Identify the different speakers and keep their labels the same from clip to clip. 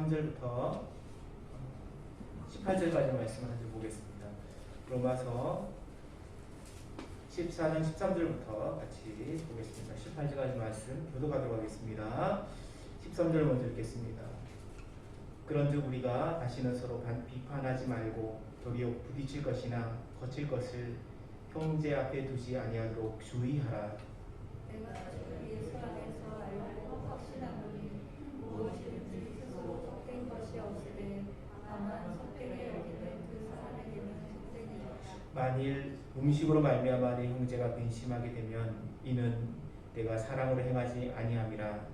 Speaker 1: 13절부터 18절까지 말씀을 한번 보겠습니다. 로마서 14장 13절부터 같이 보겠습니다. 18절까지 말씀 교독하도록 하겠습니다. 13절 먼저 읽겠습니다. 그런즉 우리가 다시는 서로 비판하지 말고 도리어 부딪힐 것이나 거칠 것을 형제 앞에 두지 아니하도록 주의하라.
Speaker 2: 내가 주를 예수 안에서 알고 확신하노니 무엇이든지 스스로 속된 것이 없으되 다만 속되게 여기는 그 사람에게는 속되니라.
Speaker 1: 만일 음식으로 말미암아 내 형제가 근심하게 되면 이는 내가 사랑으로 행하지 아니함이라.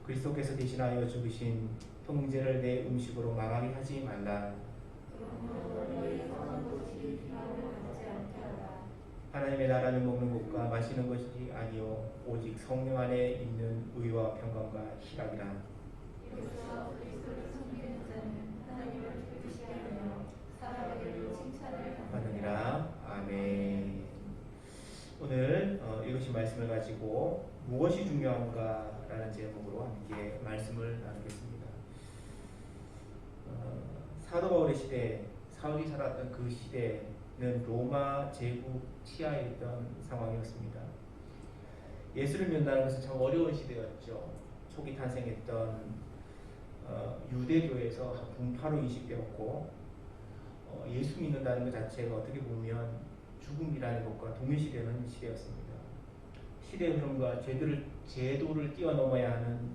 Speaker 1: 그리스도께서 대신하여 죽으신 형제를 내 음식으로 망하게 하지 말라.
Speaker 2: 그러므로 너희 사는 것이 비방을 받지 않게 하라.
Speaker 1: 하나님의 나라는 먹는 것과 마시는 것이 아니요 오직 성령 안에 있는 의와 평강과 희락이라.
Speaker 2: 이로써 그리스도를 섬기는 자는 하나님을 기쁘시게 하며 사람에게도 칭찬을
Speaker 1: 받으니라. 아멘. 오늘 읽으신 말씀을 가지고 무엇이 중요한가라는 제목으로 함께 말씀을 나누겠습니다. 사도 바울의 시대, 사울이 살았던 그 시대는 로마 제국 치하에 있던 상황이었습니다. 예수를 믿는다는 것은 참 어려운 시대였죠. 초기 탄생했던 유대교에서 분파로 인식되었고 예수 믿는다는 것 자체가 어떻게 보면 죽음이라는 것과 동일시되는 시대였습니다. 시대의 흐름과 제도를 뛰어넘어야 하는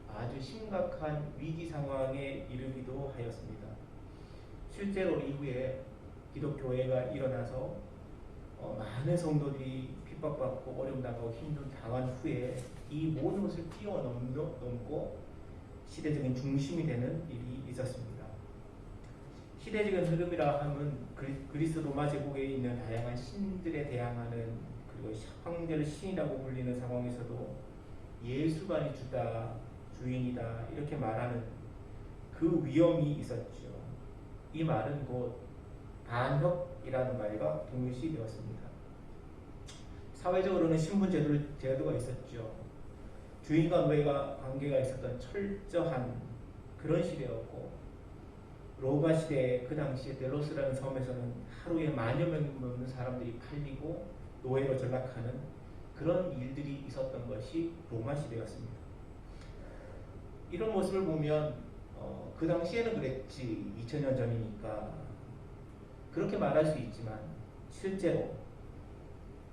Speaker 1: 아주 심각한 위기 상황에 이르기도 하였습니다. 실제로 이후에 기독교회가 일어나서 많은 성도들이 핍박받고 어려움 당하고 힘든 당한 후에 이 모든 것을 뛰어넘고 시대적인 중심이 되는 일이 있었습니다. 시대적인 흐름이라 하면 그리스 로마 제국에 있는 다양한 신들에 대항하는, 그리고 황제를 신이라고 불리는 상황에서도 예수만이 주다, 주인이다 이렇게 말하는 그 위험이 있었죠. 이 말은 곧 반역이라는 말과 동일시 되었습니다. 사회적으로는 신분 제도가 있었죠. 주인과 노예가 관계가 있었던 철저한 그런 시대였고, 로마 시대 그 당시에 델로스라는 섬에서는 하루에 만여 명 넘는 사람들이 팔리고 노예로 전락하는 그런 일들이 있었던 것이 로마 시대였습니다. 이런 모습을 보면 그 당시에는 그랬지, 2000년 전이니까 그렇게 말할 수 있지만 실제로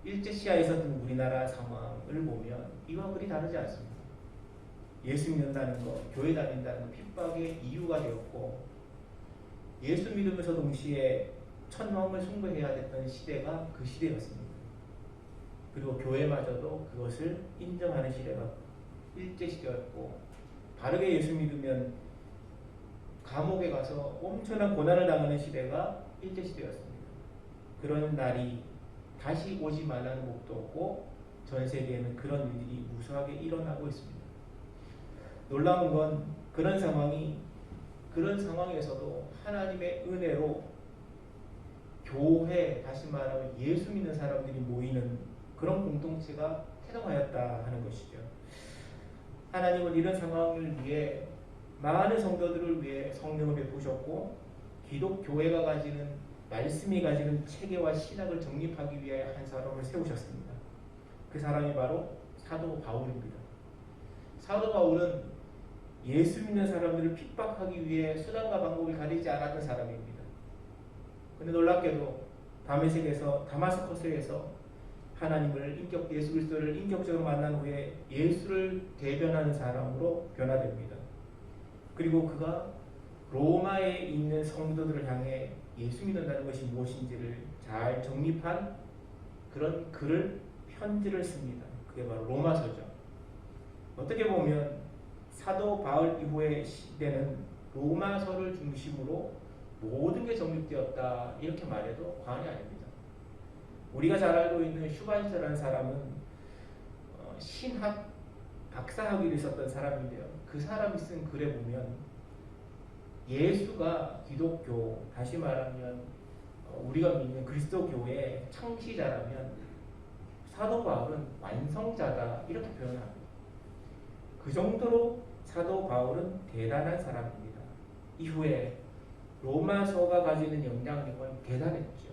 Speaker 1: 일제시하에 있었던 우리나라 상황을 보면 이와 그리 다르지 않습니다. 예수 믿는다는 것, 교회 다닌다는 것 핍박의 이유가 되었고, 예수 믿으면서 동시에 천황을 숭배해야 됐던 시대가 그 시대였습니다. 그리고 교회마저도 그것을 인정하는 시대가 일제시대였고, 바르게 예수 믿으면 감옥에 가서 엄청난 고난을 당하는 시대가 일제시대였습니다. 그런 날이 다시 오지 말라는 곡도 없고 전 세계에는 그런 일들이 무수하게 일어나고 있습니다. 놀라운 건 그런 상황에서도 하나님의 은혜로 교회, 다시 말하면 예수 믿는 사람들이 모이는 그런 공동체가 태동하였다 하는 것이죠. 하나님은 이런 상황을 위해 많은 성도들을 위해 성령을 베푸셨고, 기독교회가 가지는 말씀이 가지는 체계와 신학을 정립하기 위해 한 사람을 세우셨습니다. 그 사람이 바로 사도 바울입니다. 사도 바울은 예수 믿는 사람들을 핍박하기 위해 수단과 방법을 가리지 않았던 사람입니다. 그런데 놀랍게도 다마스커스에서 하나님을 예수 그리스도를 인격적으로 만난 후에 예수를 대변하는 사람으로 변화됩니다. 그리고 그가 로마에 있는 성도들을 향해 예수 믿는다는 것이 무엇인지를 잘 정립한 그런 편지를 씁니다. 그게 바로 로마서죠. 어떻게 보면 사도 바울 이후의 시대는 로마서를 중심으로 모든 게 정립되었다 이렇게 말해도 과언이 아닙니다. 우리가 잘 알고 있는 슈바이처라는 사람은 신학 박사학위를 있었던 사람인데요. 그 사람이 쓴 글에 보면 예수가 기독교, 다시 말하면 우리가 믿는 그리스도교의 창시자라면 사도 바울은 완성자다 이렇게 표현합니다. 그 정도로 사도 바울은 대단한 사람입니다. 이후에 로마서가 가지는 영향력은 대단했죠.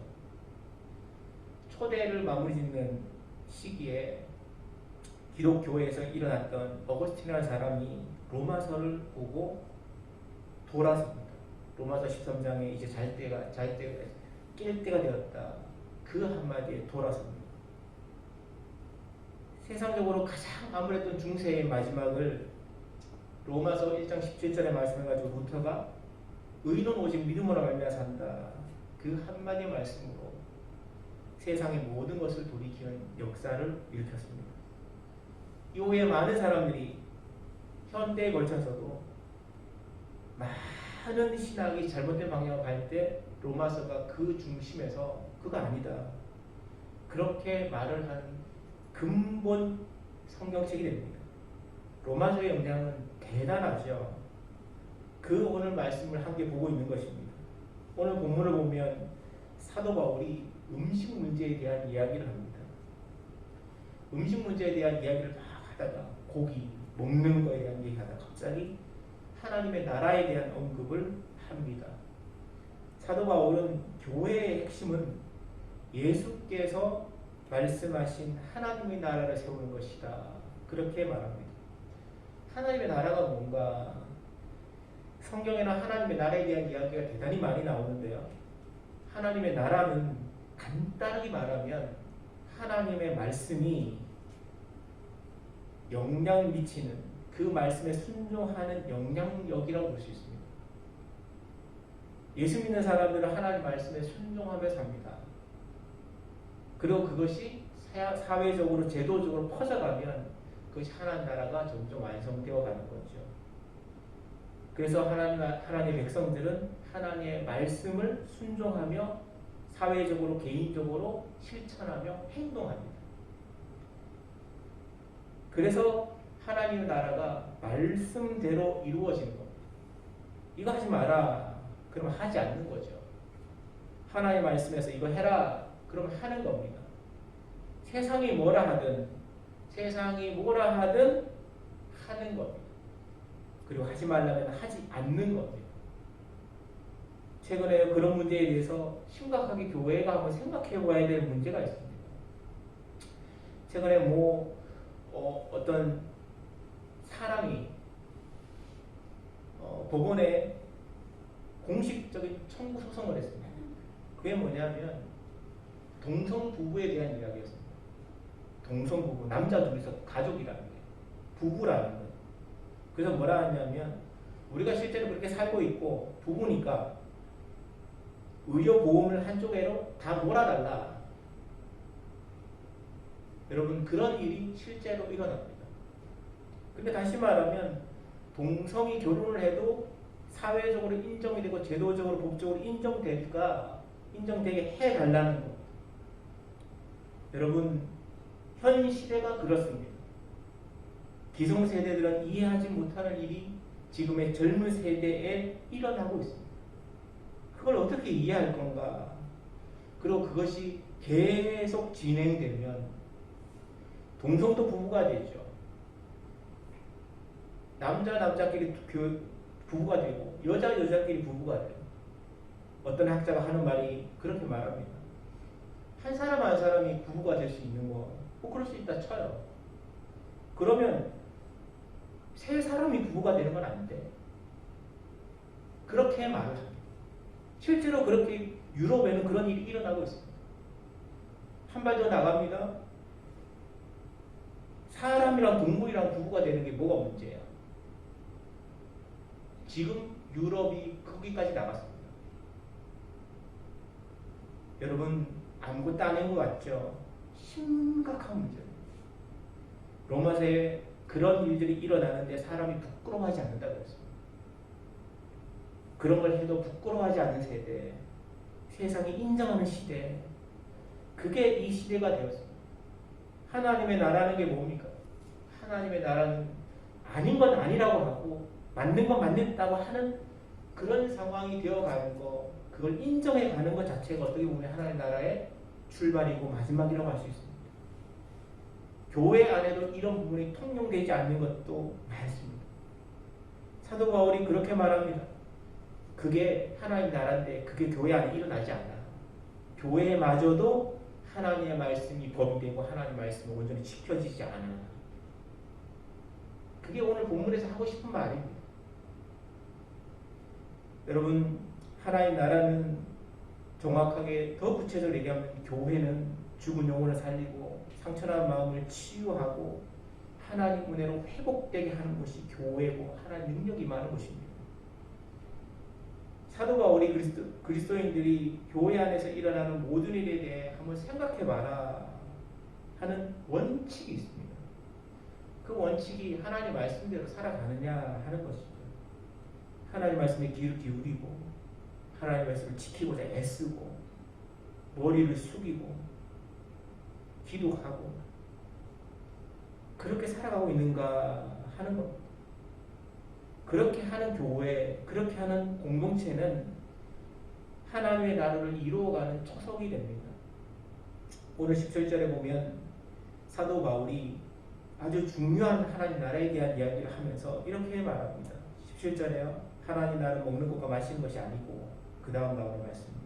Speaker 1: 초대를 마무리 짓는 시기에 기독교회에서 일어났던 어거스틴이라는 사람이 로마서를 보고 돌아섭니다. 로마서 13장에 이제 깰 때가 되었다. 그 한마디에 돌아섭니다. 세상적으로 가장 암울했던 중세의 마지막을 로마서 1장 17절에 말씀해가지고 루터가 의는 오직 믿음으로 말미암아 산다. 그 한마디 말씀으로 세상의 모든 것을 돌이키는 역사를 일으켰습니다. 이후에 많은 사람들이 현대에 걸쳐서도 많은 신학이 잘못된 방향으로 갈 때 로마서가 그 중심에서 그거 아니다. 그렇게 말을 한 근본 성경책이 됩니다. 로마서의 영향은 대단하죠. 그 오늘 말씀을 함께 보고 있는 것입니다. 오늘 본문을 보면 사도 바울이 음식 문제에 대한 이야기를 합니다. 음식 문제에 대한 이야기를 막 하다가 고기, 먹는 거에 대한 얘기하다가 갑자기 하나님의 나라에 대한 언급을 합니다. 사도 바울은 교회의 핵심은 예수께서 말씀하신 하나님의 나라를 세우는 것이다. 그렇게 말합니다. 하나님의 나라가 뭔가? 성경에는 하나님의 나라에 대한 이야기가 대단히 많이 나오는데요. 하나님의 나라는 간단하게 말하면 하나님의 말씀이 영향 미치는 그 말씀에 순종하는 영향력이라고 볼 수 있습니다. 예수 믿는 사람들은 하나님 말씀에 순종하며 삽니다. 그리고 그것이 사회적으로 제도적으로 퍼져가면 그것이 하나님 나라가 점점 완성되어 가는 거죠. 그래서 하나님의 백성들은 하나님의 말씀을 순종하며 사회적으로 개인적으로 실천하며 행동합니다. 그래서 하나님의 나라가 말씀대로 이루어지는 겁니다. 이거 하지 마라. 그러면 하지 않는 거죠. 하나님의 말씀에서 이거 해라. 그러면 하는 겁니다. 세상이 뭐라 하든 하는 겁니다. 그리고 하지 말라면 하지 않는 겁니다. 최근에 그런 문제에 대해서 심각하게 교회가 한번 생각해 봐야 될 문제가 있습니다. 최근에 어떤 사람이 법원에 공식적인 청구 소송을 했습니다. 그게 뭐냐면 동성 부부에 대한 이야기였습니다. 동성 부부, 남자 둘이서 가족이라는 게 부부라는 거예요. 그래서 뭐라 하냐면 우리가 실제로 그렇게 살고 있고 부부니까 의료보험을 한쪽으로 다 몰아달라. 여러분 그런 일이 실제로 일어납니다. 근데 다시 말하면 동성이 결혼을 해도 사회적으로 인정이 되고 제도적으로 법적으로 인정되게 해달라는 겁니다. 여러분 현 시대가 그렇습니다. 기성세대들은 이해하지 못하는 일이 지금의 젊은 세대에 일어나고 있습니다. 그걸 어떻게 이해할 건가? 그리고 그것이 계속 진행되면 동성도 부부가 되죠. 남자끼리 부부가 되고 여자끼리 부부가 돼요. 어떤 학자가 하는 말이 그렇게 말합니다. 한 사람 한 사람이 부부가 될 수 있는 거 그럴 수 있다 쳐요. 그러면 세 사람이 부부가 되는 건 안 돼. 그렇게 말을 합니다. 실제로 그렇게 유럽에는 그런 일이 일어나고 있습니다. 한 발 더 나갑니다. 사람이랑 동물이랑 부부가 되는 게 뭐가 문제야? 지금 유럽이 거기까지 나갔습니다. 여러분 아무것도 안 한 것 같죠? 심각한 문제입니다. 로마서에 그런 일들이 일어나는데 사람이 부끄러워하지 않는다고 했습니다. 그런 걸 해도 부끄러워하지 않는 세대, 세상이 인정하는 시대, 그게 이 시대가 되었습니다. 하나님의 나라는 게 뭡니까? 하나님의 나라는 아닌 건 아니라고 하고 맞는 건 맞는다고 하는 그런 상황이 되어가는 거, 그걸 인정해가는 것 자체가 어떻게 보면 하나님의 나라의 출발이고 마지막이라고 할 수 있습니다. 교회 안에도 이런 부분이 통용되지 않는 것도 많습니다. 사도 바울이 그렇게 말합니다. 그게 하나님 나라인데 그게 교회 안에 일어나지 않아. 교회마저도 하나님의 말씀이 법이 되고 하나님의 말씀이 온전히 지켜지지 않아. 그게 오늘 본문에서 하고 싶은 말입니다. 여러분, 하나님 나라는 정확하게 더 구체적으로 얘기하면 교회는 죽은 영혼을 살리고 상처난 마음을 치유하고 하나님 은혜로 회복되게 하는 것이 교회고 하나님 능력이 많은 것입니다. 사도 바울이 그리스도인들이 교회 안에서 일어나는 모든 일에 대해 한번 생각해봐라 하는 원칙이 있습니다. 그 원칙이 하나님 말씀대로 살아가느냐 하는 것이죠. 하나님 말씀에 귀를 기울이고 하나님 말씀을 지키고자 애쓰고 머리를 숙이고 기도하고 그렇게 살아가고 있는가 하는 겁니다. 그렇게 하는 교회, 그렇게 하는 공동체는 하나님의 나라를 이루어가는 초석이 됩니다. 오늘 17절에 보면 사도 바울이 아주 중요한 하나님 나라에 대한 이야기를 하면서 이렇게 말합니다. 17절에요. 하나님 나라는 먹는 것과 마시는 것이 아니고 그 다음 나오는 말씀입니다.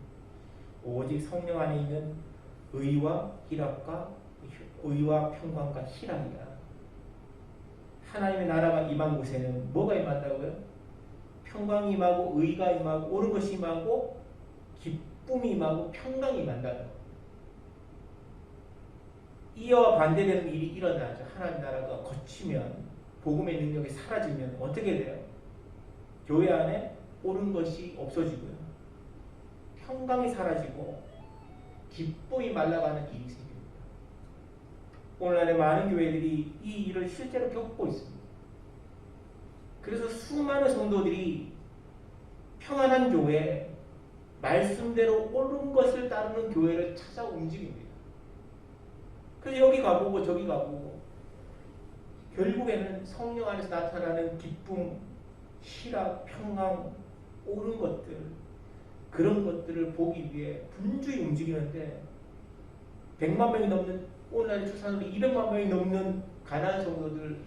Speaker 1: 오직 성령 안에 있는 의와 평강과 희락이라. 하나님의 나라가 임한 곳에는 뭐가 임한다고요? 평강이 임하고 의가 임하고 옳은 것이 임하고 기쁨이 임하고 평강이 임한다고. 이와 반대되는 일이 일어나죠. 하나님 나라가 거치면 복음의 능력이 사라지면 어떻게 돼요? 교회 안에 옳은 것이 없어지고요. 평강이 사라지고 기쁨이 말라가는 일이 생깁니다. 오늘날의 많은 교회들이 이 일을 실제로 겪고 있습니다. 그래서 수많은 성도들이 평안한 교회, 말씀대로 옳은 것을 따르는 교회를 찾아 움직입니다. 그래서 여기 가보고 저기 가보고 결국에는 성령 안에서 나타나는 기쁨, 희락, 평강, 옳은 것들, 그런 것들을 보기 위해 분주히 움직이는데 100만 명이 넘는 오늘날 추산으로 200만 명이 넘는 가난한 성도들,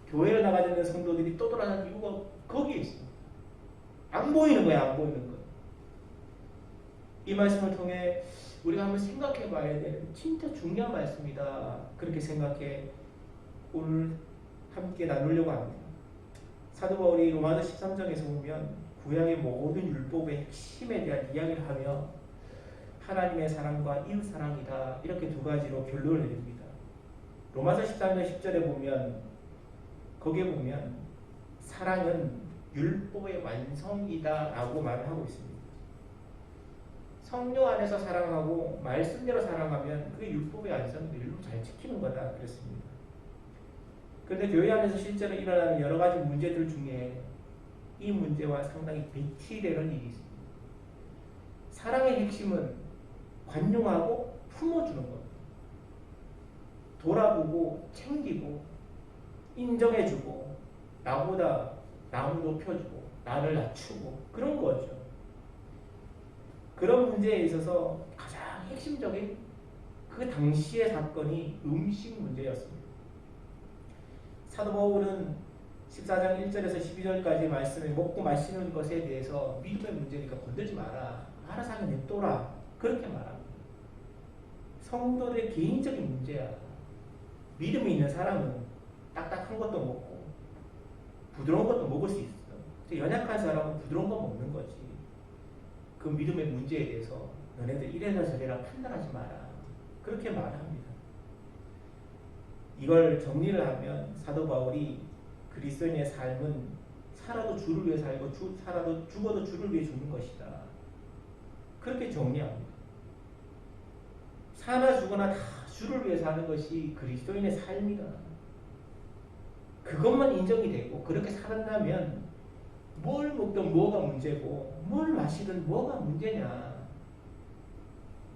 Speaker 1: 교회를 나가야 되는 성도들이 떠돌아다니는 이유가 거기에 있습니다. 안 보이는 거야, 안 보이는 거. 이 말씀을 통해 우리가 한번 생각해 봐야 되는 진짜 중요한 말씀이다. 그렇게 생각해 오늘 함께 나누려고 합니다. 사도 바울이 로마서 13장에서 보면 구약의 모든 율법의 핵심에 대한 이야기를 하며 하나님의 사랑과 이웃 사랑이다. 이렇게 두 가지로 결론을 내립니다. 로마서 13장 10절에 보면 거기에 보면 사랑은 율법의 완성이다 라고 말을 하고 있습니다. 성령 안에서 사랑하고 말씀대로 사랑하면 그게 율법의 완성인데 율법 잘 지키는 거다 그랬습니다. 그런데 교회 안에서 실제로 일어나는 여러 가지 문제들 중에 이 문제와 상당히 배치되는 일이 있습니다. 사랑의 핵심은 관용하고 품어주는 겁니다. 돌아보고 챙기고 인정해주고 나보다 남을 높여주고 나를 낮추고 그런 거죠. 그런 문제에 있어서 가장 핵심적인 그 당시의 사건이 음식 문제였습니다. 사도 바울은 14장 1절에서 12절까지 말씀에 먹고 마시는 것에 대해서 믿음의 문제니까 건들지 마라. 알아서 하면 냅둬라. 그렇게 말합니다. 성도들의 개인적인 문제야. 믿음이 있는 사람은 딱딱한 것도 먹고 부드러운 것도 먹을 수 있어. 연약한 사람은 부드러운 거 먹는 거지. 그 믿음의 문제에 대해서 너네들 이래라 저래라 판단하지 마라. 그렇게 말합니다. 이걸 정리를 하면 사도 바울이 그리스도인의 삶은 살아도 주를 위해 살고 살아도 죽어도 주를 위해 죽는 것이다. 그렇게 정리합니다. 사나 죽거나 다 주를 위해 사는 것이 그리스도인의 삶이다. 그것만 인정이 되고 그렇게 살았다면 뭘 먹든 뭐가 문제고 뭘 마시든 뭐가 문제냐.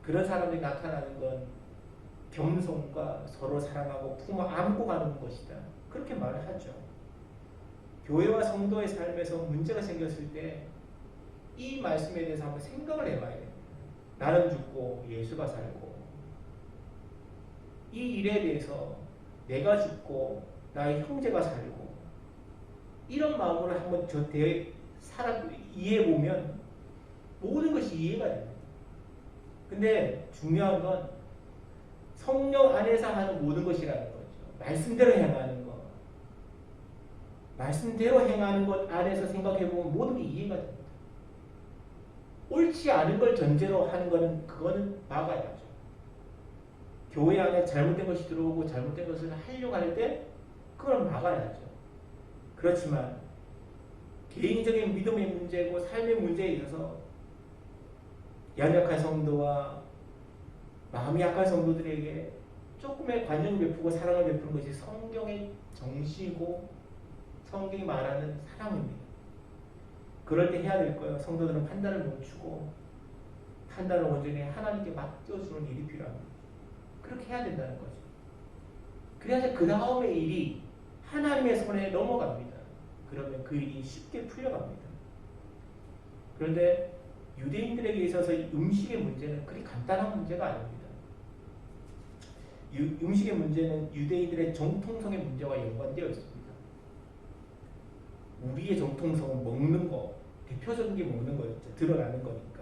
Speaker 1: 그런 사람들이 나타나는 건 겸손과 서로 사랑하고 품어 안고 가는 것이다. 그렇게 말을 하죠. 교회와 성도의 삶에서 문제가 생겼을 때 이 말씀에 대해서 한번 생각을 해봐야 됩니다. 나는 죽고 예수가 살고 이 일에 대해서 내가 죽고 나의 형제가 살고 이런 마음으로 한번 이해해보면 모든 것이 이해가 됩니다. 근데 중요한 건 성령 안에서 하는 모든 것이라는 거죠. 말씀대로 행하는 것. 말씀대로 행하는 것 안에서 생각해보면 모든 게 이해가 됩니다. 옳지 않은 걸 전제로 하는 거는 그거는 막아야죠. 교회 안에 잘못된 것이 들어오고 잘못된 것을 하려고 할 때 그걸 막아야죠. 그렇지만 개인적인 믿음의 문제고 삶의 문제에 있어서 연약한 성도와 마음이 약한 성도들에게 조금의 관용을 베푸고 사랑을 베푸는 것이 성경의 정시고 성경이 말하는 사랑입니다. 그럴 때 해야 될 거예요. 성도들은 판단을 멈추고 판단을 온전히 하나님께 맡겨주는 일이 필요합니다. 그렇게 해야 된다는 거죠. 그래야 그 다음의 일이 하나님의 손에 넘어갑니다. 그러면 그 일이 쉽게 풀려갑니다. 그런데 유대인들에게 있어서 음식의 문제는 그리 간단한 문제가 아닙니다. 음식의 문제는 유대인들의 정통성의 문제와 연관되어 있습니다. 우리의 정통성은 먹는 거, 대표적인 게 먹는 거였죠. 드러나는 거니까.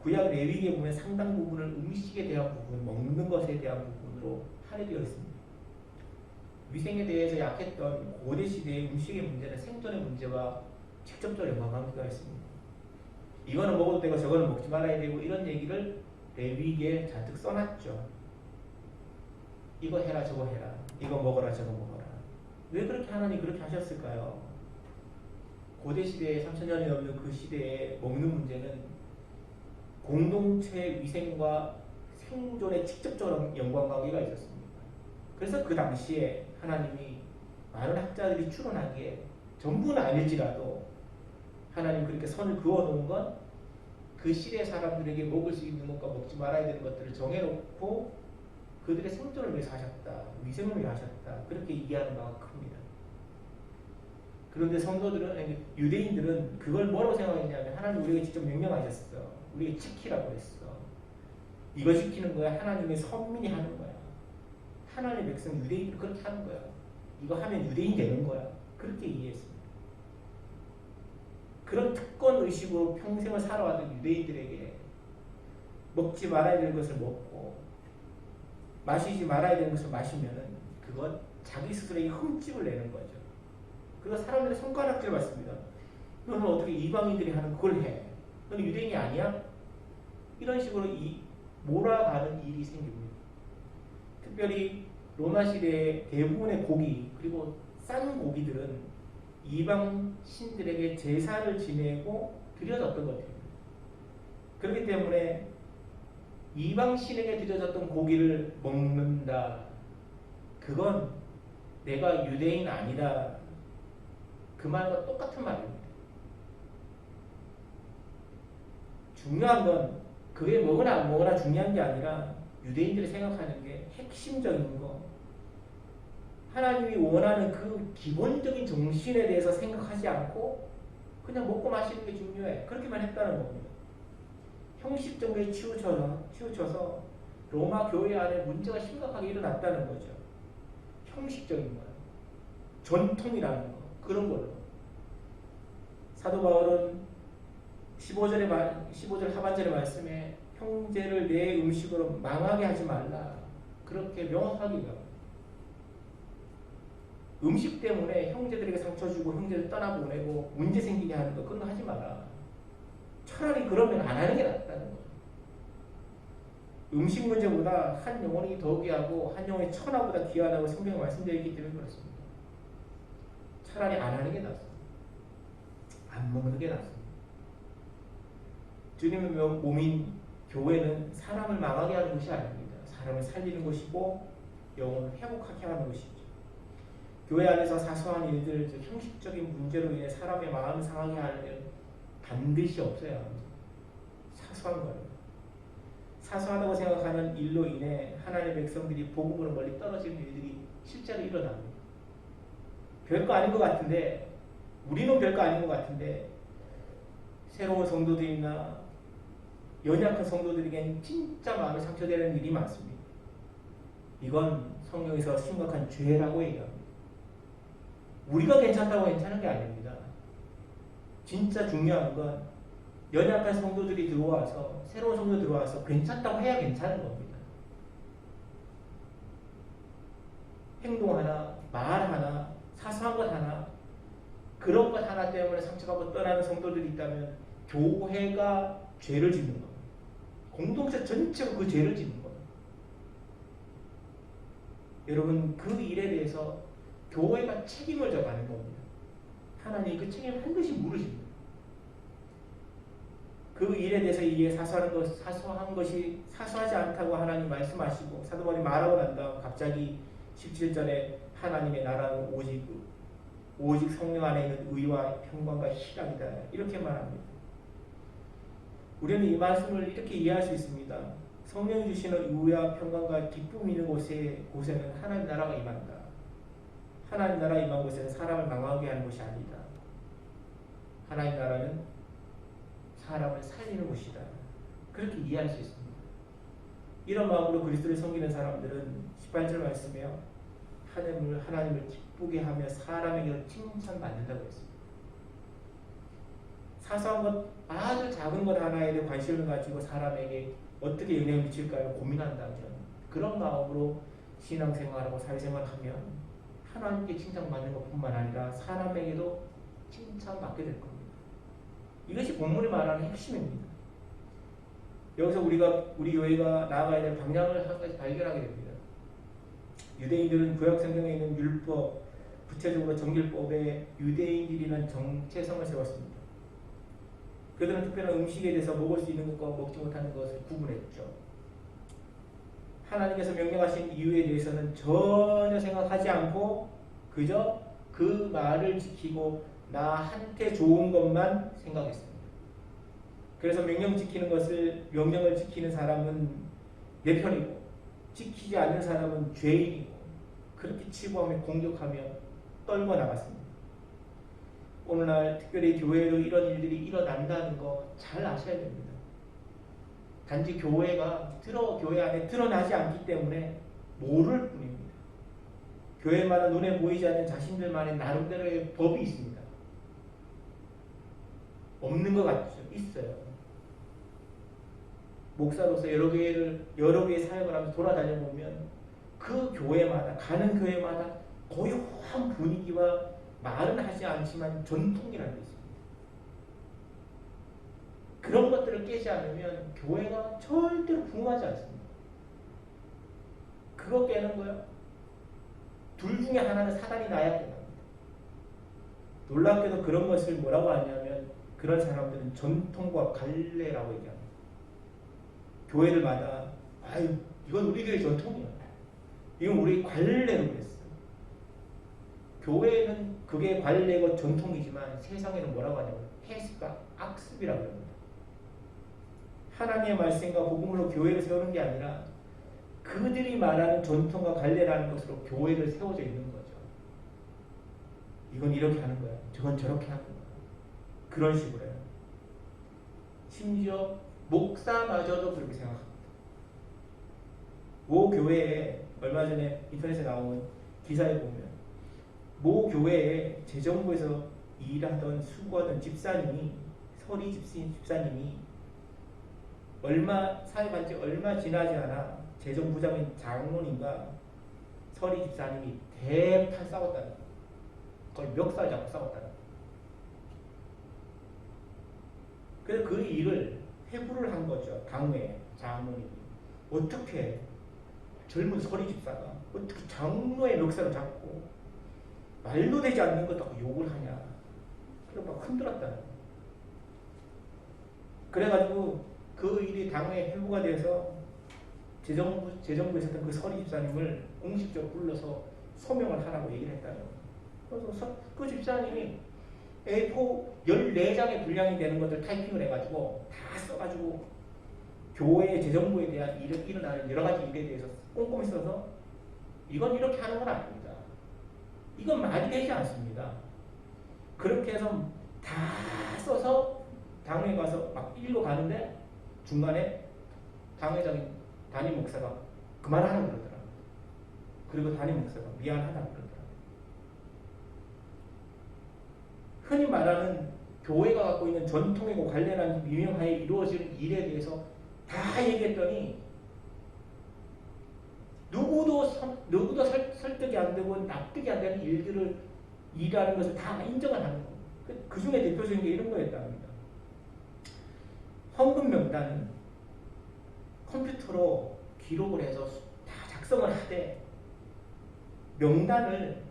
Speaker 1: 구약 레위기에 보면 상당 부분을 음식에 대한 부분, 먹는 것에 대한 부분으로 할애되어 있습니다. 위생에 대해서 약했던 고대 시대의 음식의 문제는 생존의 문제와 직접적으로 연관관계가 있습니다. 이거는 먹어도 되고 저거는 먹지 말아야 되고 이런 얘기를 레위기에 잔뜩 써놨죠. 이거 해라 저거 해라. 이거 먹어라 저거 먹어라. 왜 그렇게 하나님 그렇게 하셨을까요? 고대 시대에 3000년이 넘는 그 시대에 먹는 문제는 공동체 위생과 생존에 직접적으로 연관관계가 있었습니다. 그래서 그 당시에 하나님이 많은 학자들이 추론하기에 전부는 아닐지라도 하나님 그렇게 선을 그어놓은 건 그 시대 사람들에게 먹을 수 있는 것과 먹지 말아야 되는 것들을 정해놓고 그들의 생존을 위해서 하셨다. 위생을 위해 하셨다. 그렇게 이해하는 바가 큽니다. 그런데 성도들은, 유대인들은 그걸 뭐라고 생각했냐면 하나님 우리에게 직접 명령하셨어. 우리에게 지키라고 했어. 이거 지키는 거야. 하나님의 선민이 하는 거야. 하나님의 백성 유대인들이 그렇게 하는 거야. 이거 하면 유대인 되는 거야. 그렇게 이해했습니다. 그런 특권 의식으로 평생을 살아왔던 유대인들에게 먹지 말아야 되는 것을 먹고 마시지 말아야 되는 것을 마시면은 그건 자기 스스로에게 흠집을 내는 거죠. 그래서 사람들이 손가락질을 받습니다. 너는 어떻게 이방인들이 하는 그걸 해? 너는 유대인이 아니야? 이런 식으로 몰아가는 일이 생깁니다. 특별히 로마 시대의 대부분의 고기 그리고 싼 고기들은 이방 신들에게 제사를 지내고 드려졌던 것입니다. 그렇기 때문에 이방 신에게 드려졌던 고기를 먹는다. 그건 내가 유대인 아니다. 그 말과 똑같은 말입니다. 중요한 건 그게 먹으나 안 먹으나 중요한 게 아니라 유대인들이 생각하는 게 핵심적인 거. 하나님이 원하는 그 기본적인 정신에 대해서 생각하지 않고 그냥 먹고 마시는 게 중요해. 그렇게만 했다는 겁니다. 형식적에 치우쳐서 로마 교회 안에 문제가 심각하게 일어났다는 거죠. 형식적인 거예요. 전통이라는 거. 그런 걸로. 사도 바울은 15절 하반절의 말씀에 형제를 내 음식으로 망하게 하지 말라. 그렇게 명확하게 얘기합니다. 음식 때문에 형제들에게 상처 주고 형제를 떠나보내고 문제 생기게 하는 거 그건 하지 마라. 차라리 그러면 안 하는 게 낫다는 거예요. 음식 문제보다 한 영혼이 더 귀하고 한 영혼이 천하보다 귀하다고 성경에 말씀되어 있기 때문에 그렇습니다. 차라리 안 하는 게 낫습니다. 안 먹는 게 낫습니다. 주님의 몸인 교회는 사람을 망하게 하는 것이 아닙니다. 사람을 살리는 것이고 영혼을 회복하게 하는 것이죠. 교회 안에서 사소한 일들, 형식적인 문제로 인해 사람의 마음을 상하게 하는 반드시 없어야 합니다. 사소한 거예요. 사소하다고 생각하는 일로 인해 하나님의 백성들이 복음으로 멀리 떨어지는 일들이 실제로 일어납니다. 별거 아닌 것 같은데 우리는 별거 아닌 것 같은데 새로운 성도들이나 연약한 성도들에게는 진짜 마음이 상처되는 일이 많습니다. 이건 성경에서 심각한 죄라고 얘기합니다. 우리가 괜찮다고 괜찮은 게 아닙니다. 진짜 중요한 건 연약한 성도들이 들어와서 새로운 성도 들어와서 괜찮다고 해야 괜찮은 겁니다. 행동 하나, 말 하나, 사소한 것 하나, 그런 것 하나 때문에 상처받고 떠나는 성도들이 있다면 교회가 죄를 짓는 겁니다. 공동체 전체가 그 죄를 짓는 거예요. 여러분, 그 일에 대해서 교회가 책임을 져가는 겁니다. 하나님이 그 책임을 반드시 물으십니다. 그 일에 대해서 이게 사소한 것이 사소하지 않다고 하나님 말씀하시고 사도 바울이 말하고 난 다음 갑자기 17절에 하나님의 나라는 오직 성령 안에 있는 의와 평강과 희락이다. 이렇게 말합니다. 우리는 이 말씀을 이렇게 이해할 수 있습니다. 성령이 주시는 의와 평강과 기쁨이 있는 곳에는 하나님 나라가 임한다. 하나님 나라가 임한 곳에는 사람을 망하게 하는 것이 아니다. 하나님 나라는 사람을 살리는 곳이다. 그렇게 이해할 수 있습니다. 이런 마음으로 그리스도를 섬기는 사람들은 18절 말씀에요. 하나님을 기쁘게 하며 사람에게 칭찬받는다고 했습니다. 사소한 것, 아주 작은 것 하나에 대해 관심을 가지고 사람에게 어떻게 영향을 미칠까요? 고민한다면 그런 마음으로 신앙생활하고 사회생활하면 하나님께 칭찬받는 것뿐만 아니라 사람에게도 칭찬받게 될 겁니다. 이것이 본문이 말하는 핵심입니다. 여기서 우리 교회가 나아가야 될 방향을 한 가지 발견하게 됩니다. 유대인들은 구약 성경에 있는 율법, 구체적으로 정결법에 유대인들이라는 정체성을 세웠습니다. 그들은 특별한 음식에 대해서 먹을 수 있는 것과 먹지 못하는 것을 구분했죠. 하나님께서 명령하신 이유에 대해서는 전혀 생각하지 않고 그저 그 말을 지키고 나한테 좋은 것만 생각했습니다. 그래서 명령을 지키는 사람은 내 편이고 지키지 않는 사람은 죄인이고 그렇게 치부하며 공격하며 떨고 나갔습니다. 오늘날 특별히 교회로 이런 일들이 일어난다는 거 잘 아셔야 됩니다. 단지 교회 안에 드러나지 않기 때문에 모를 뿐입니다. 교회마다 눈에 보이지 않는 자신들만의 나름대로의 법이 있습니다. 없는 것 같죠? 있어요. 목사로서 여러 개의 사역을 하면서 돌아다녀 보면 그 교회마다 가는 교회마다 고요한 분위기와 말은 하지 않지만 전통이라는 게 있습니다. 그런 것들을 깨지 않으면 교회가 절대로 부흥하지 않습니다. 그거 깨는 거요. 둘 중에 하나는 사단이 나야 됩니다. 놀랍게도 그런 것을 뭐라고 하냐면 그런 사람들은 전통과 관례라고 얘기합니다. 교회들마다 이건 우리 교회 전통이야. 이건 우리 관례로 그랬어. 교회는 그게 관례고 전통이지만 세상에는 뭐라고 하냐면 폐습과 악습이라고 합니다. 하나님의 말씀과 복음으로 교회를 세우는 게 아니라 그들이 말하는 전통과 관례라는 것으로 교회를 세워져 있는 거죠. 이건 이렇게 하는 거야. 저건 저렇게 하는 거야. 그런 식으로 해요. 심지어 목사마저도 그렇게 생각합니다. 모 교회에 얼마 전에 인터넷에 나온 기사에 보면 모 교회에 재정부에서 일하던 수고하던 서리 집사님이 사역한 지 얼마 지나지 않아 재정부장인 장로님과 서리 집사님이 대판 싸웠다는 거예요. 거의 멱살 잡고 싸웠다는 거예요. 그래서 그 일을 회부를 한 거죠. 당회 장로님이. 어떻게 젊은 서리 집사가 어떻게 장로의 멱살을 잡고 말도 되지 않는 것도 욕을 하냐. 그래서 막 흔들었다는 거예요. 그래가지고 그 일이 당회에 회부가 돼서 재정부에 있었던 그 서리 집사님을 공식적으로 불러서 소명을 하라고 얘기를 했다는 거예요. 그래서 그 집사님이 A4 14장의 분량이 되는 것들 타이핑을 해가지고 다 써가지고 교회 재정부에 대한 일어나는 여러 가지 일에 대해서 꼼꼼히 써서 이건 이렇게 하는 건 아닙니다. 이건 말이 되지 않습니다. 그렇게 해서 다 써서 당회에 가서 막 읽어가는데 중간에 당회장인 담임 목사가 그만하라고 그러더라고요. 그리고 담임 목사가 미안하다고 그러더라고요. 흔히 말하는 교회가 갖고 있는 전통이고 관련한 유명하에 이루어지는 일에 대해서 다 얘기했더니 누구도 설득이 안 되고 납득이 안 되는 일들을 일하는 것을 다 인정을 하는 거예요. 그 중에 대표적인 게 이런 거였다 합니다. 헌금 명단은 컴퓨터로 기록을 해서 다 작성을 하되 명단을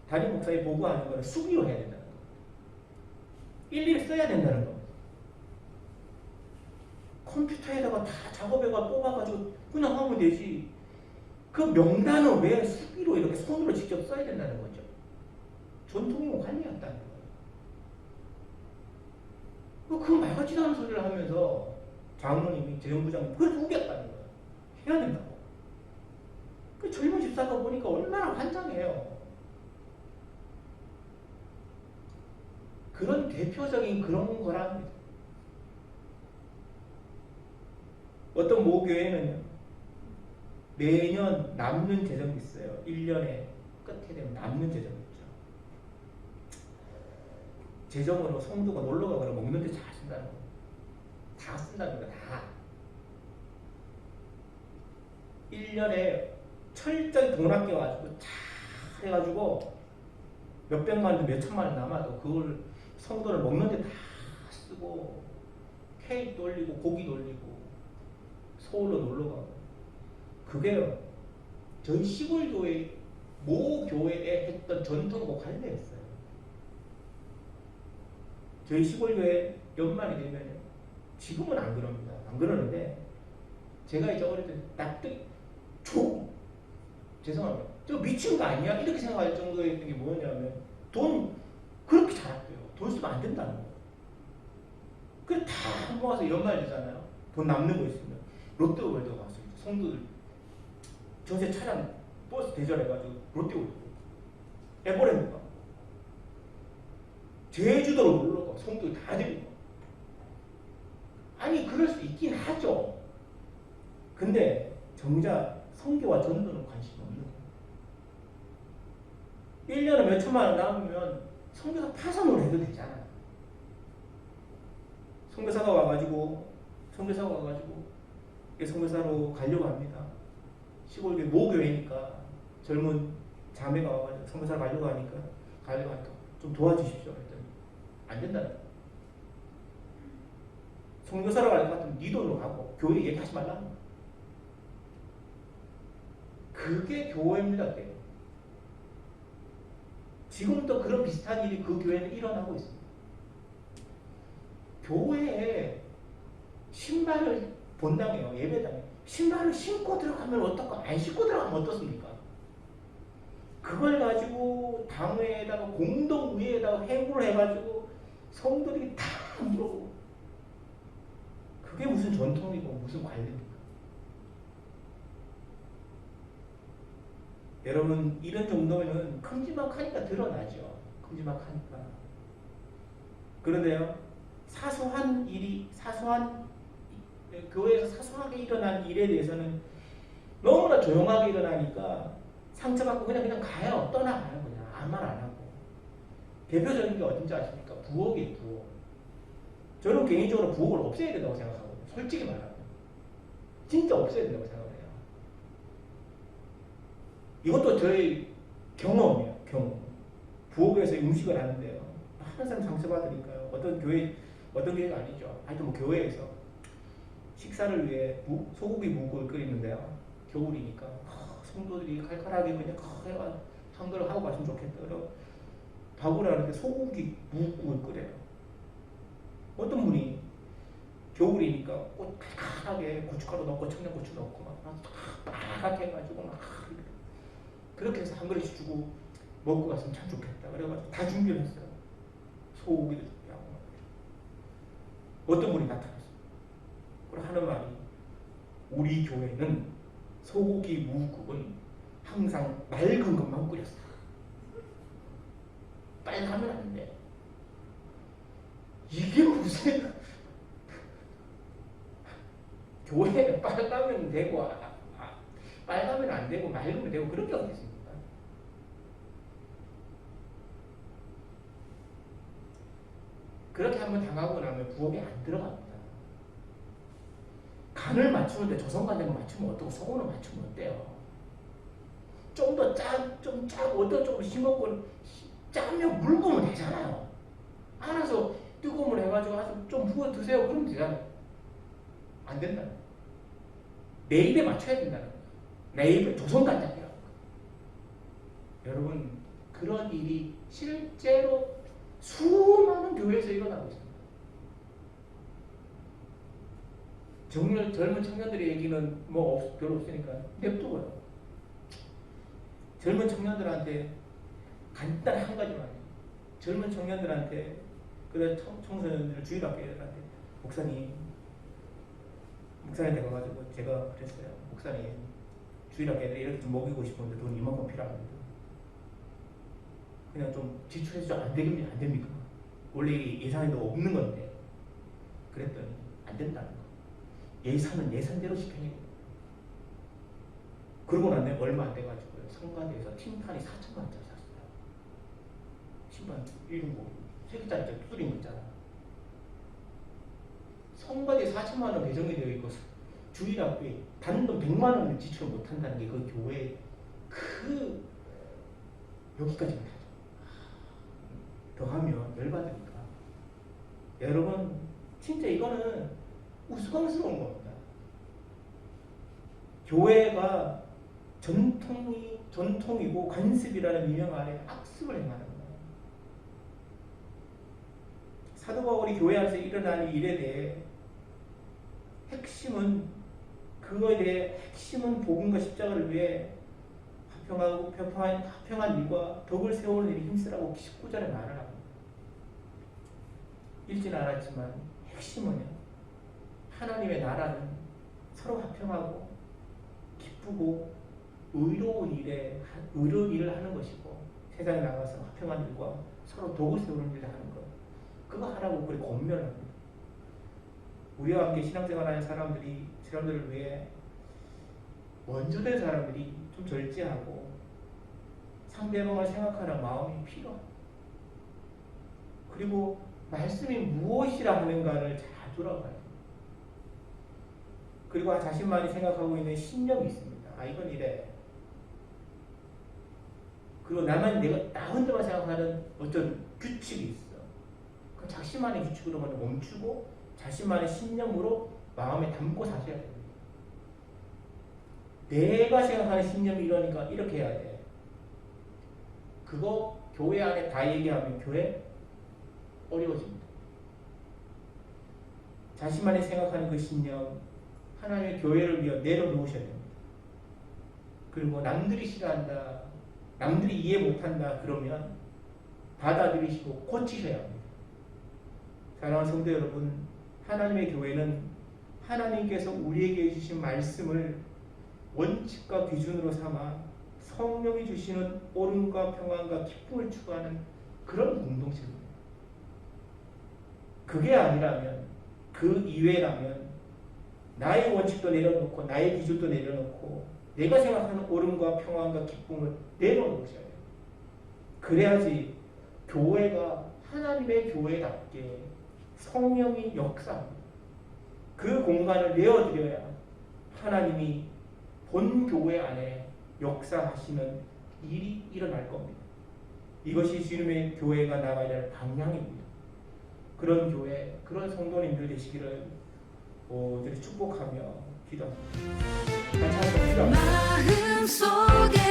Speaker 1: 담임 목사에 보고하는 걸 수기로 해야 된다는 거예요. 일일이 써야 된다는 겁니다. 컴퓨터에다가 다 작업해가 뽑아가지고 그냥 하면 되지. 그 명단은 왜 수기로 이렇게 손으로 직접 써야 된다는 거죠. 전통이고 관리였다는 거예요. 그 말 같지도 않은 소리를 하면서 장로님이 재정부장님 그걸 우겼다는 거예요. 해야 된다고. 그 젊은 집사가 보니까 얼마나 환장해요. 그런 대표적인 그런 거랍니다. 어떤 모교회는 매년 남는 재정이 있어요. 1년에 끝에 되면 남는 재정이 있죠. 재정으로 성도가 놀러가거나 먹는 데 잘 쓴다는 거. 다 쓴다는 거, 다. 1년에 철저히 돈 아껴가지고 잘 해가지고 몇백만 원, 몇천만 원 남아도 그걸 성도를 먹는 데 다 쓰고 케이크 돌리고 고기 돌리고 서울로 놀러가고. 그게 저희 시골 교회 모 교회에 했던 전통과 관련했어요. 저희 시골 교회 연말이 되면 지금은 안 그럽니다. 안 그러는데 제가 이제 어릴 때 납득 죄송합니다. 저 미친 거 아니야? 이렇게 생각할 정도였던 게 뭐냐면 돈 그렇게 잘 아껴요. 돈 쓰면 안 된다는 거예요. 그래 다 모아서 연말 되잖아요. 돈 남는 거 있으면 롯데월드 가서 성도들 전세 차량 버스 대절해가지고 롯데월드 에버랜드 가 제주도로 놀러가 성도들 다 데리고. 아니 그럴 수 있긴 하죠. 근데 정작 성교와 전도는 관심이 없는 거예요. 1년에 몇 천만 원 남으면 성교사 파산으로 해도 되잖아요. 선교사가 와가지고 선교사로 가려고 합니다. 시골교회 모교회니까 젊은 자매가 와가지고 선교사로 가려고 하니까 좀 도와주십시오 했더니 안 된다는 거예요. 선교사로 갈 것 같으면 네 돈으로 가고 교회 얘기하지 말라는 거예요. 그게 교회입니다. 그게. 지금도 그런 비슷한 일이 그 교회는 일어나고 있습니다. 교회에 신발을 본당해요. 예배당에 신발을 신고 들어가면 어떨까? 안 신고 들어가면 어떻습니까? 그걸 가지고 당회에다가 공동위에다가 해고를 해가지고 성도들이 다 물어보고 그게 무슨 전통이고 무슨 관례입니까? 여러분 이런 정도면 큼지막하니까 드러나죠. 큼지막하니까. 그런데요. 사소한 교회에서 사소하게 일어난 일에 대해서는 너무나 조용하게 일어나니까 상처받고 그냥 가요. 떠나가요. 그냥 아무 말 안 하고. 대표적인 게 어딘지 아십니까? 부엌이에요. 부엌. 저는 개인적으로 부엌을 없애야 된다고 생각하거든요. 솔직히 말하면. 진짜 없애야 된다고 생각해요. 이것도 저의 경험이에요. 경험. 부엌에서 음식을 하는데요. 항상 상처받으니까요. 어떤 교회가 아니죠. 하여튼 뭐 교회에서 식사를 위해 소고기 묵을 끓이는데요. 겨울이니까 성도들이 칼칼하게 그냥 해가 한 그릇 하고 갔으면 좋겠다. 그래서 밥을 하는데 소고기 묵을 끓여요. 어떤 분이 겨울이니까 꽃 칼칼하게 고춧가루 넣고 청양고추 넣고 막 빨갛게 해가지고 막 그렇게 해서 한 그릇씩 주고 먹고 갔으면 참 좋겠다. 그래가지고 다 준비를 했어요. 소고기도 준비하고 어떤 분이 나타났어요. 그리고 하는 말이 우리 교회는 소고기 무국은 항상 맑은 것만 끓였어. 빨가면 안 돼. 이게 무슨 교회는 빨가면 되고 빨가면 안 되고 맑으면 되고 그런 게 어디 있습니까? 그렇게 한번 당하고 나면 부엌에 안 들어갑니다. 간을 맞추는데 조선간을 맞추면 어떻고 소금을 맞추면 어때요? 좀 더 좀 짜고 어떤 좀 싱겁고 짜면 물 부으면 되잖아요. 알아서 뜨거운 물 해가지고 아주 좀 부어 드세요. 그러면 되잖아요. 안 된다. 내 입에 맞춰야 된다는 거예요. 내 입에 조선간장이라고. 여러분 그런 일이 실제로 수많은 교회에서 일어나고 있습니다. 젊은 청년들의 얘기는 뭐 별로 없으니까 냅두고요. 젊은 청년들한테 간단 한 가지만 해요. 젊은 청년들한테 그래 청소년들 주일학교 애들한테 목사님한테 가가지고 제가 그랬어요. 목사님 주일학교 애들 이렇게 좀 먹이고 싶은데 돈 이만큼 필요합니다. 그냥 좀 지출해서 안 됩니까? 원래 예산에도 없는 건데 그랬더니 안 된다는 거. 예산은 예산대로 시켜야 돼요. 그러고 난 다음에 얼마 안 돼가지고요. 성가대에서 팀판이 4천만 원짜리 샀어요. 신발 이런 거 3개짜리 두드린 거 있잖아. 성가대에 4천만 원 배정이 되어 있고 주일학교에 단돈 100만 원을 지출 못한다는 게 그 교회 여기까지만 하죠. 더하면 열받으니까. 여러분 진짜 이거는 우스꽝스러운 겁니다. 교회가 전통이고 관습이라는 유명 아래 악습을 행하는 거예요. 사도 바울이 교회 안에서 일어나는 일에 대해 핵심은 복음과 십자가를 위해 합평한 일과 덕을 세우는 일에 힘쓰라고 19절에 말을 합니다. 읽지는 않았지만 핵심은요. 하나님의 나라는 서로 합평하고 기쁘고 의로운 일을 하는 것이고 세상에 나가서 합평한 일과 서로 덕을 세우는 일을 하는 것. 그거 하라고 그렇게 권면합니다. 우리와 함께 신앙생활하는 사람들을 위해 먼저 된 사람들이 좀 절제하고 상대방을 생각하는 마음이 필요합니다. 그리고 말씀이 무엇이라 하는가를 잘 돌아봐야 됩니다. 그리고 자신만이 생각하고 있는 신념이 있습니다. 이건 이래. 그리고 나 혼자만 생각하는 어떤 규칙이 있어. 그 자신만의 규칙으로 먼저 멈추고 자신만의 신념으로 마음에 담고 사셔야 됩니다. 내가 생각하는 신념이 이러니까 이렇게 해야 돼. 그거 교회 안에 다 얘기하면 교회 어려워집니다. 자신만이 생각하는 그 신념 하나님의 교회를 위해 내려놓으셔야 됩니다. 그리고 남들이 싫어한다, 남들이 이해 못한다 그러면 받아들이시고 고치셔야 합니다. 사랑하는 성도 여러분, 하나님의 교회는 하나님께서 우리에게 주신 말씀을 원칙과 기준으로 삼아 성령이 주시는 옳음과 평안과 기쁨을 추구하는 그런 공동체입니다. 그게 아니라면, 그 이외라면 나의 원칙도 내려놓고 나의 기준도 내려놓고 내가 생각하는 옳음과 평안과 기쁨을 내려놓으셔야 돼요. 그래야지 교회가 하나님의 교회답게 성령이 역사합니다. 그 공간을 내어드려야 하나님이 본 교회 안에 역사하시는 일이 일어날 겁니다. 이것이 주님의 교회가 나가야 될 방향입니다. 그런 교회, 그런 성도님들 되시기를 축복하며 기도합니다. 같이 한번 기도합니다.